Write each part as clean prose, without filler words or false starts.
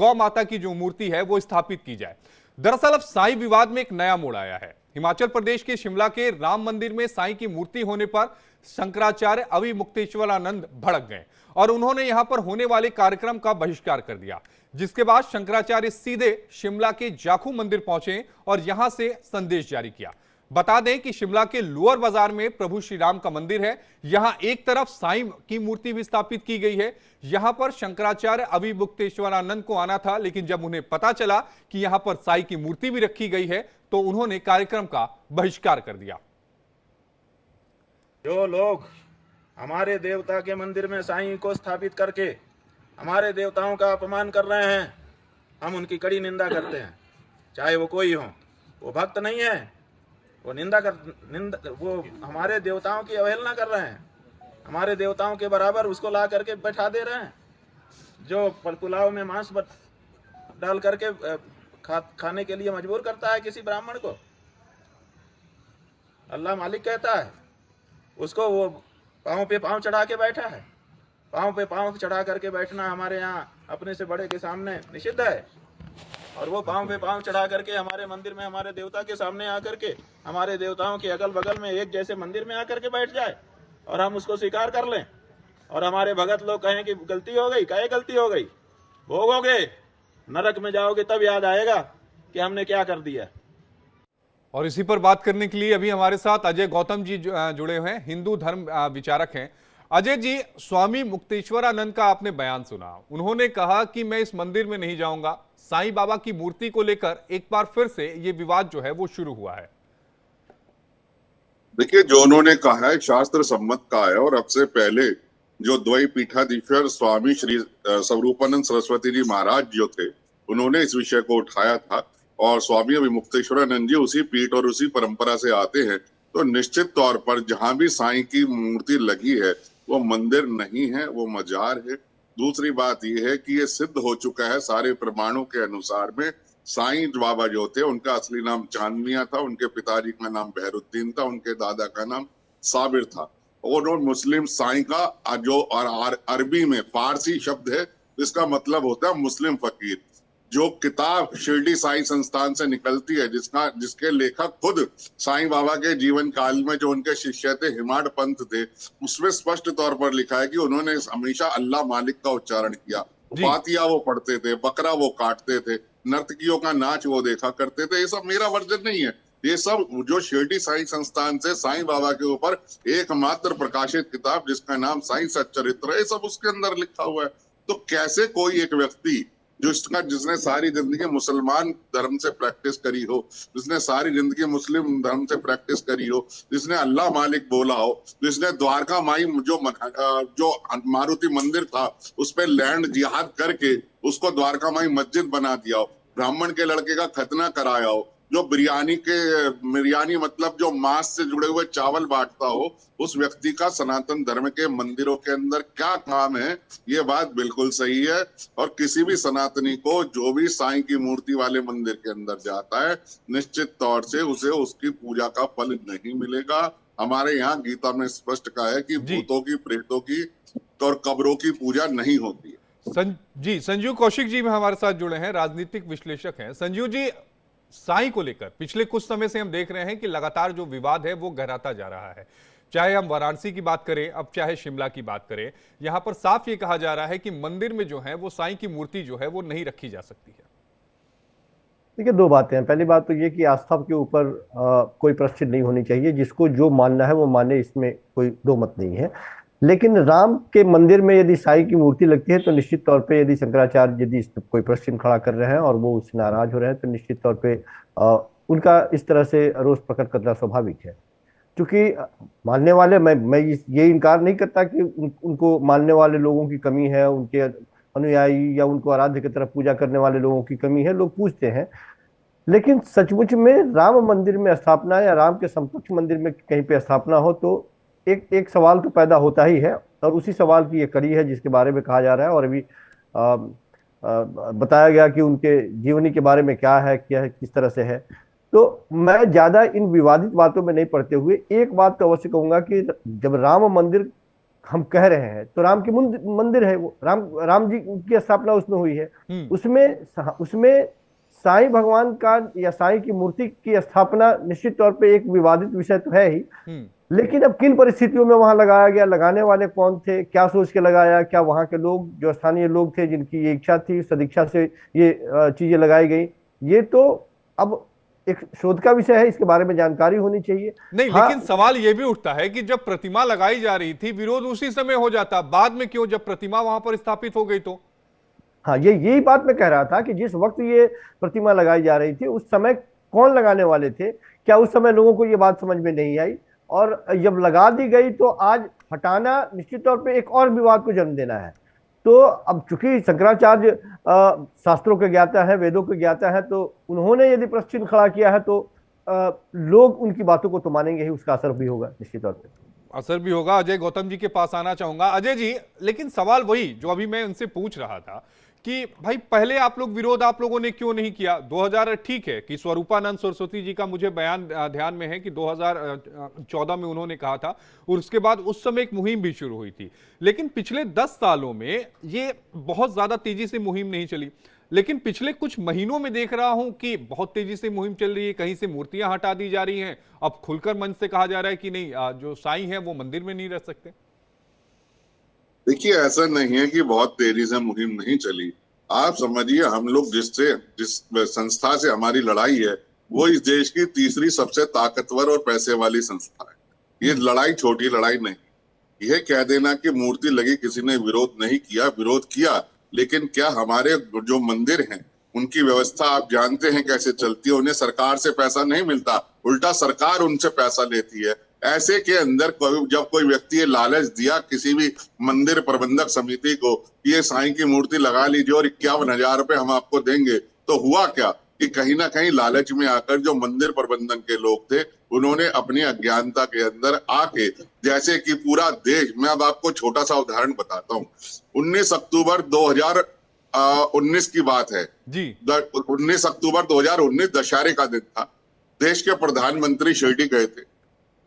गौ माता की जो मूर्ति है वो स्थापित की जाए। दरअसल अब साईं विवाद में एक नया मोड़ आया है। हिमाचल प्रदेश के शिमला के राम मंदिर में साईं की मूर्ति होने पर शंकराचार्य अविमुक्तेश्वरानंद भड़क गए और उन्होंने यहां पर होने वाले कार्यक्रम का बहिष्कार कर दिया, जिसके बाद शंकराचार्य सीधे शिमला के जाखू मंदिर पहुंचे और यहां से संदेश जारी किया। बता दें कि शिमला के लोअर बाजार में प्रभु श्री राम का मंदिर है। यहां एक तरफ साईं की मूर्ति भी स्थापित की गई है। यहां पर शंकराचार्य अविमुक्तेश्वरानंद को आना था, लेकिन जब उन्हें पता चला कि यहां पर साईं की मूर्ति भी रखी गई है तो उन्होंने कार्यक्रम का बहिष्कार कर दिया। जो लोग हमारे देवता के मंदिर में साईं को स्थापित करके हमारे देवताओं का अपमान कर रहे हैं, हम उनकी कड़ी निंदा करते हैं। चाहे वो कोई हो, वो भक्त नहीं है, वो वो हमारे देवताओं की अवहेलना कर रहे हैं, हमारे देवताओं के बराबर उसको ला करके बैठा दे रहे हैं। जो पुलाव में मांस डाल करके खाने के लिए मजबूर करता है किसी ब्राह्मण को, अल्लाह मालिक कहता है उसको वो पाँव पे पाँव चढ़ा के बैठा है। पाँव पे पाँव चढ़ा करके बैठना हमारे यहाँ अपने से बड़े के सामने निषिद्ध है, और वो पाँव पे पाँव चढ़ा करके हमारे मंदिर में हमारे देवता के सामने आकर के हमारे देवताओं के अगल बगल में एक जैसे मंदिर में आकर के बैठ जाए और हम उसको स्वीकार कर लें, और हमारे भगत लोग कहें कि गलती हो गई। कहे गलती हो गई, भोगोगे, नरक में जाओगे, तब याद आएगा कि हमने क्या कर दिया। और इसी पर बात करने के लिए अभी हमारे साथ अजय गौतम जी जुड़े हुए हैं, हिंदू धर्म विचारक हैं। अजय जी, स्वामी मुक्तेश्वरानंद का आपने बयान सुना, उन्होंने कहा कि मैं इस मंदिर में नहीं जाऊंगा। साईं बाबा की मूर्ति को लेकर एक बार फिर से ये विवाद जो है वो शुरू हुआ है। देखिए, जो उन्होंने कहा है शास्त्र सम्मत का है, और अब से पहले जो द्वैत पीठाधीश्वर स्वामी श्री स्वरूपानंद सरस्वती जी महाराज जो थे, उन्होंने इस विषय को उठाया था, और स्वामी अविमुक्तेश्वरानंद जी उसी पीठ और उसी परंपरा से आते हैं। तो निश्चित तौर पर जहां भी साईं की मूर्ति लगी है वो मंदिर नहीं है, वो मजार है। दूसरी बात यह है कि ये सिद्ध हो चुका है सारे प्रमाणों के अनुसार में, साईं बाबा जो थे उनका असली नाम चांद मियां था, उनके पिताजी का नाम बहरुद्दीन था, उनके दादा का नाम साबिर था। और मुस्लिम साईं का जो और अरबी में फारसी शब्द है जिसका मतलब होता है मुस्लिम फकीर। जो किताब शिरडी साईं संस्थान से निकलती है, जिसके लेखक खुद साईं बाबा के जीवन काल में जो उनके शिष्य थे, हिमाड पंथ थे, उसमें स्पष्ट तौर पर लिखा है कि उन्होंने हमेशा अल्लाह मालिक का उच्चारण किया। फातिया वो पढ़ते थे, बकरा वो काटते थे, नर्तकियों का नाच वो देखा करते थे। ये सब मेरा वर्जन नहीं है, ये सब जो शिरडी साईं संस्थान से साईं बाबा के ऊपर एकमात्र प्रकाशित किताब जिसका नाम साईं सच्चरित्र है, ये सब उसके अंदर लिखा हुआ है। तो कैसे कोई एक व्यक्ति जिसने सारी जिंदगी मुसलमान धर्म से प्रैक्टिस करी हो, जिसने सारी जिंदगी मुस्लिम धर्म से प्रैक्टिस करी हो, जिसने अल्लाह मालिक बोला हो, जिसने द्वारका माई जो मारुति मंदिर था उस पर लैंड जिहाद करके उसको द्वारका माई मस्जिद बना दिया हो, ब्राह्मण के लड़के का खतना कराया हो, जो बिरयानी मतलब जो मांस से जुड़े हुए चावल बांटता हो, उस व्यक्ति का सनातन धर्म के मंदिरों के अंदर क्या काम है, ये बात बिल्कुल सही है। और किसी भी सनातनी को जो भी साईं की मूर्ति वाले मंदिर के अंदर जाता है, निश्चित तौर से उसे उसकी पूजा का फल नहीं मिलेगा। हमारे यहाँ गीता में स्पष्ट कहा है कि भूतों की, प्रेतों की और कब्रों की पूजा नहीं होती है। जी, संजीव कौशिक जी हमारे साथ जुड़े हैं, राजनीतिक विश्लेषक हैं। संजीव जी, साईं को लेकर पिछले कुछ समय से हम देख रहे हैं कि लगातार जो विवाद है वो गहराता जा रहा है। चाहे हम वाराणसी की बात करें, अब चाहे शिमला की बात करें, यहां पर साफ ये कहा जा रहा है कि मंदिर में जो है वो साईं की मूर्ति जो है वो नहीं रखी जा सकती है। देखिए, दो बातें हैं। पहली बात तो ये कि आस्था के ऊपर कोई प्रश्न नहीं होनी चाहिए, जिसको जो मानना है वो माने, इसमें कोई दो मत नहीं है। लेकिन राम के मंदिर में यदि साईं की मूर्ति लगती है तो निश्चित तौर पे यदि शंकराचार्य यदि कोई प्रश्न खड़ा कर रहे हैं और वो उससे नाराज हो रहे हैं तो निश्चित तौर पे उनका इस तरह से रोष प्रकट करना स्वाभाविक है। क्योंकि मानने वाले, मैं ये इनकार नहीं करता कि उनको मानने वाले लोगों की कमी है, उनके अनुयायी या उनको आराध्य की तरफ पूजा करने वाले लोगों की कमी है, लोग पूछते हैं। लेकिन सचमुच में राम मंदिर में स्थापना या राम के समकक्ष मंदिर में कहीं पे स्थापना हो तो एक सवाल तो पैदा होता ही है, और उसी सवाल की ये कड़ी है जिसके बारे में कहा जा रहा है। और अभी बताया गया कि उनके जीवनी के बारे में क्या है, किस तरह से है। तो मैं ज्यादा इन विवादित बातों में नहीं पड़ते हुए एक बात तो अवश्य कहूंगा कि जब राम मंदिर हम कह रहे हैं, तो राम की मंदिर है वो, राम जी की स्थापना उसमें हुई है। उसमें उसमें साईं भगवान का या साईं की मूर्ति की स्थापना निश्चित तौर पे एक विवादित विषय तो है ही, लेकिन अब किन परिस्थितियों में वहां लगाया गया, लगाने वाले कौन थे, क्या सोच के लगाया, क्या वहां के लोग जो स्थानीय लोग थे जिनकी ये इच्छा थी, सदिच्छा से ये चीजें लगाई गई, ये तो अब एक शोध का विषय है, इसके बारे में जानकारी होनी चाहिए। नहीं, हाँ, लेकिन सवाल यह भी उठता है कि जब प्रतिमा लगाई जा रही थी विरोध उसी समय हो जाता, बाद में क्यों जब प्रतिमा वहां पर स्थापित हो गई तो? हाँ, यही बात मैं कह रहा था कि जिस वक्त ये प्रतिमा लगाई जा रही थी उस समय कौन लगाने वाले थे, क्या उस समय लोगों को ये बात समझ में नहीं आई, और जब लगा दी गई तो आज हटाना निश्चित तौर पे एक और विवाद को जन्म देना है। तो अब चूंकि शंकराचार्य शास्त्रों के ज्ञाता है, वेदों के ज्ञाता है, तो उन्होंने यदि प्रश्न चिन्ह खड़ा किया है तो लोग उनकी बातों को तो मानेंगे ही, उसका असर भी होगा निश्चित तौर पे। असर भी होगा। अजय गौतम जी के पास आना चाहूंगा। अजय जी, लेकिन सवाल वही जो अभी मैं उनसे पूछ रहा था कि भाई पहले आप लोगों ने क्यों नहीं किया? 2000 ठीक है कि स्वरूपानंद सरस्वती जी का मुझे बयान ध्यान में है कि 2014 में उन्होंने कहा था, और उसके बाद उस समय एक मुहिम भी शुरू हुई थी, लेकिन पिछले 10 सालों में ये बहुत ज्यादा तेजी से मुहिम नहीं चली। लेकिन पिछले कुछ महीनों में देख रहा हूं कि बहुत तेजी से मुहिम चल रही है, कहीं से मूर्तियां हटा दी जा रही हैं, अब खुलकर मंच से कहा जा रहा है कि नहीं, जो साईं है वो मंदिर में नहीं रह सकते। देखिए, ऐसा नहीं है कि बहुत तेजी से मुहिम नहीं चली। आप समझिए, हम लोग जिस संस्था से हमारी लड़ाई है वो इस देश की तीसरी सबसे ताकतवर और पैसे वाली संस्था है। ये लड़ाई छोटी लड़ाई नहीं। यह कह देना कि मूर्ति लगी किसी ने विरोध नहीं किया, विरोध किया, लेकिन क्या हमारे जो मंदिर हैं उनकी व्यवस्था आप जानते हैं कैसे चलती है? उन्हें सरकार से पैसा नहीं मिलता, उल्टा सरकार उनसे पैसा लेती है। ऐसे के अंदर जब कोई व्यक्ति ये लालच दिया किसी भी मंदिर प्रबंधक समिति को कि ये साईं की मूर्ति लगा लीजिए और 51,000 रुपए हम आपको देंगे, तो हुआ क्या कि कहीं ना कहीं लालच में आकर जो मंदिर प्रबंधन के लोग थे उन्होंने अपनी अज्ञानता के अंदर आके, जैसे कि पूरा देश, मैं अब आपको छोटा सा उदाहरण बताता हूँ। 19 अक्टूबर 2019 की बात है जी। 19 अक्टूबर 2019 दशहरे का दिन था। देश के प्रधानमंत्री शिरडी गए थे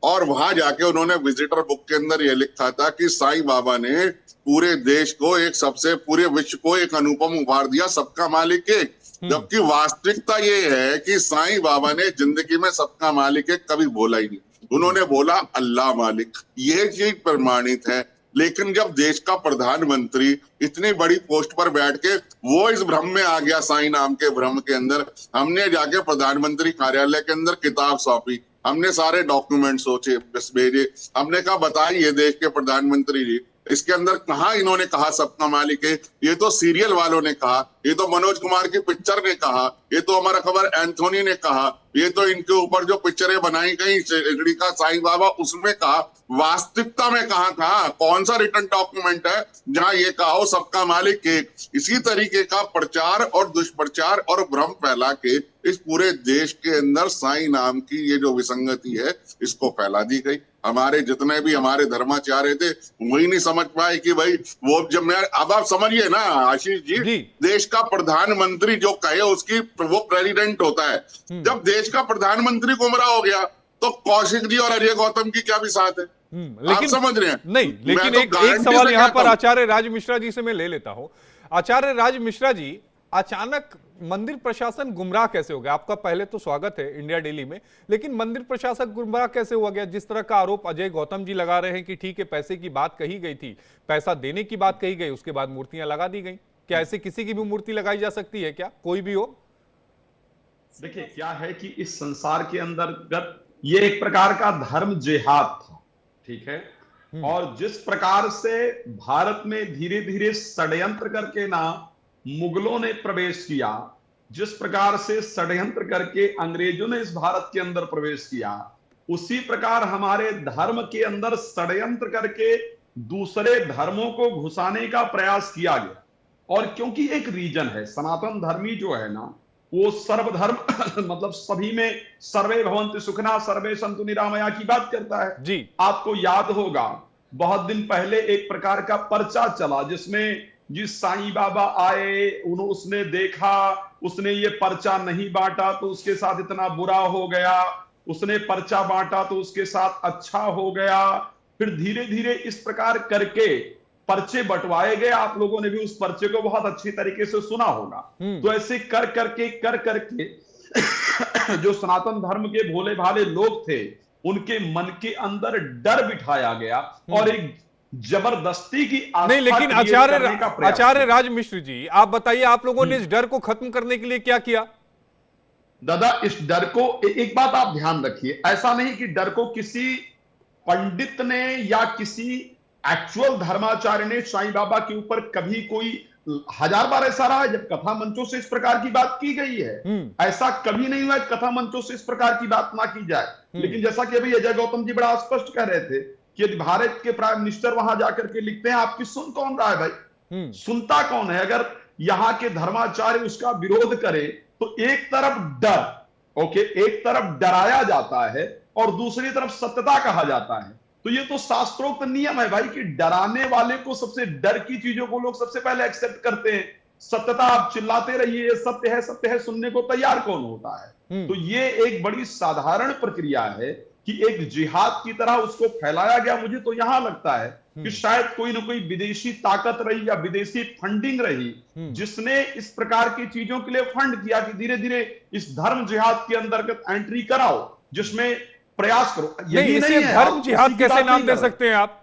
और वहां जाके उन्होंने विजिटर बुक के अंदर यह लिखा था कि साईं बाबा ने पूरे देश को पूरे विश्व को एक अनुपम उपहार दिया, सबका मालिक एक। जबकि वास्तविकता ये है कि साईं बाबा ने जिंदगी में सबका मालिक एक कभी बोला ही नहीं। उन्होंने बोला अल्लाह मालिक। यह चीज प्रमाणित है। लेकिन जब देश का प्रधानमंत्री इतनी बड़ी पोस्ट पर बैठ के वो इस भ्रम में आ गया, साईं नाम के भ्रम के अंदर, हमने जाके प्रधानमंत्री कार्यालय के अंदर किताब सौंपी, हमने सारे डॉक्यूमेंट सोचे भेजे, हमने कहा बताइए देश के प्रधानमंत्री जी, इसके अंदर कहा इन्होंने कहा सबका मालिक है? ये तो सीरियल वालों ने कहा, ये तो मनोज कुमार की पिक्चर ने कहा, ये तो हमारा खबर एंथोनी ने कहा, ये तो इनके ऊपर जो पिक्चरें बनाई गई शिरडी का साईं बाबा उसमें कहा। वास्तविकता में कहा कौन सा रिटर्न डॉक्यूमेंट है जहां ये कहा हो सबका मालिक एक? इसी तरीके का प्रचार और दुष्प्रचार और भ्रम फैला के इस पूरे देश के अंदर साईं नाम की ये जो विसंगति है इसको फैला दी गई। हमारे जितने भी हमारे धर्माचार्य थे वही नहीं समझ पाए कि भाई वो जब मैं, अब आप समझिए ना आशीष जी, देश का प्रधानमंत्री जो कहे उसकी वो प्रेसिडेंट होता है। जब देश का प्रधानमंत्री गुमराह हो गया तो कौशिक जी और अजय गौतम की क्या भी साथ है? आप समझ रहे हैं? नहीं, लेकिन एक सवाल यहाँ पर आचार्य राज मिश्रा जी से मैं ले लेता हूं। आचार्य राज मिश्रा जी, अचानक मंदिर प्रशासन गुमराह कैसे हो गया? आपका पहले तो स्वागत है इंडिया डेली में, लेकिन मंदिर प्रशासन गुमराह कैसे हुआ गया? जिस तरह का आरोप अजय गौतम जी लगा रहे हैं कि ठीक है पैसे की बात कही गई थी, पैसा देने की बात कही गई, उसके बाद मूर्तियां लगा दी गई। क्या ऐसे किसी की भी मूर्ति लगाई जा सकती है क्या, कोई भी हो? देखिए क्या है कि इस संसार के अंतर्गत ये एक प्रकार का धर्म जिहाद था, ठीक है। और जिस प्रकार से भारत में धीरे धीरे षड्यंत्र करके ना मुगलों ने प्रवेश किया, जिस प्रकार से षड्यंत्र करके अंग्रेजों ने इस भारत के अंदर प्रवेश किया, उसी प्रकार हमारे धर्म के अंदर षड्यंत्र करके दूसरे धर्मों को घुसाने का प्रयास किया गया। और क्योंकि एक रीजन है, सनातन धर्मी जो है ना वो सर्वधर्म मतलब सभी में सर्वे भवन्तु सुखिनः सर्वे सन्तु निरामया की बात करता है जी। आपको याद होगा बहुत दिन पहले एक प्रकार का पर्चा चला जिसमें जिस साईं बाबा आए उसने देखा, उसने ये पर्चा नहीं बांटा तो उसके साथ इतना बुरा हो गया, उसने पर्चा बांटा तो उसके साथ अच्छा हो गया, फिर धीरे धीरे इस प्रकार करके पर्चे बंटवाए गए। आप लोगों ने भी उस पर्चे को बहुत अच्छी तरीके से सुना होगा। तो ऐसे कर करके जो सनातन धर्म के भोले भाले लोग थे उनके मन के अंदर डर बिठाया गया और एक जबरदस्ती की आस्था नहीं, लेकिन क्रिएट करने का प्रयास आचार्य राज मिश्र जी, आप बताइए, आप लोगों ने इस डर को खत्म करने के लिए क्या किया? दादा, इस डर को एक बात आप ध्यान रखिए, ऐसा नहीं कि डर को किसी पंडित ने या किसी एक्चुअल धर्माचार्य ने साईं बाबा के ऊपर कभी कोई 1000 बार ऐसा रहा है जब कथा मंचों से इस प्रकार की बात की गई है। ऐसा कभी नहीं हुआ कथा मंचों से इस प्रकार की बात ना की जाए। लेकिन जैसा कि अभी अजय गौतम जी बड़ा स्पष्ट कह रहे थे कि यदि भारत के प्राइम मिनिस्टर वहां जाकर के लिखते हैं, आपकी सुन कौन रहा है भाई? सुनता कौन है? अगर यहाँ के धर्माचार्य उसका विरोध करे तो एक तरफ डर, एक तरफ डराया जाता है और दूसरी तरफ सत्यता कहा जाता है। तो ये तो शास्त्रोक्त नियम है भाई कि डराने वाले को, सबसे डर की चीजों को लोग सबसे पहले एक्सेप्ट करते हैं। सत्यता आप चिल्लाते रहिए, सत्य है, सुनने को तैयार कौन होता है? तो ये एक बड़ी साधारण प्रक्रिया है कि एक जिहाद की तरह उसको फैलाया गया। मुझे तो यहां लगता है कि शायद कोई ना कोई विदेशी ताकत रही या विदेशी फंडिंग रही जिसने इस प्रकार की चीजों के लिए फंड किया कि धीरे धीरे इस धर्म जिहाद के अंतर्गत एंट्री कराओ, जिसमें प्रयास करो। नहीं, इसे धर्म जिहाद कैसे नाम दे सकते हैं आप?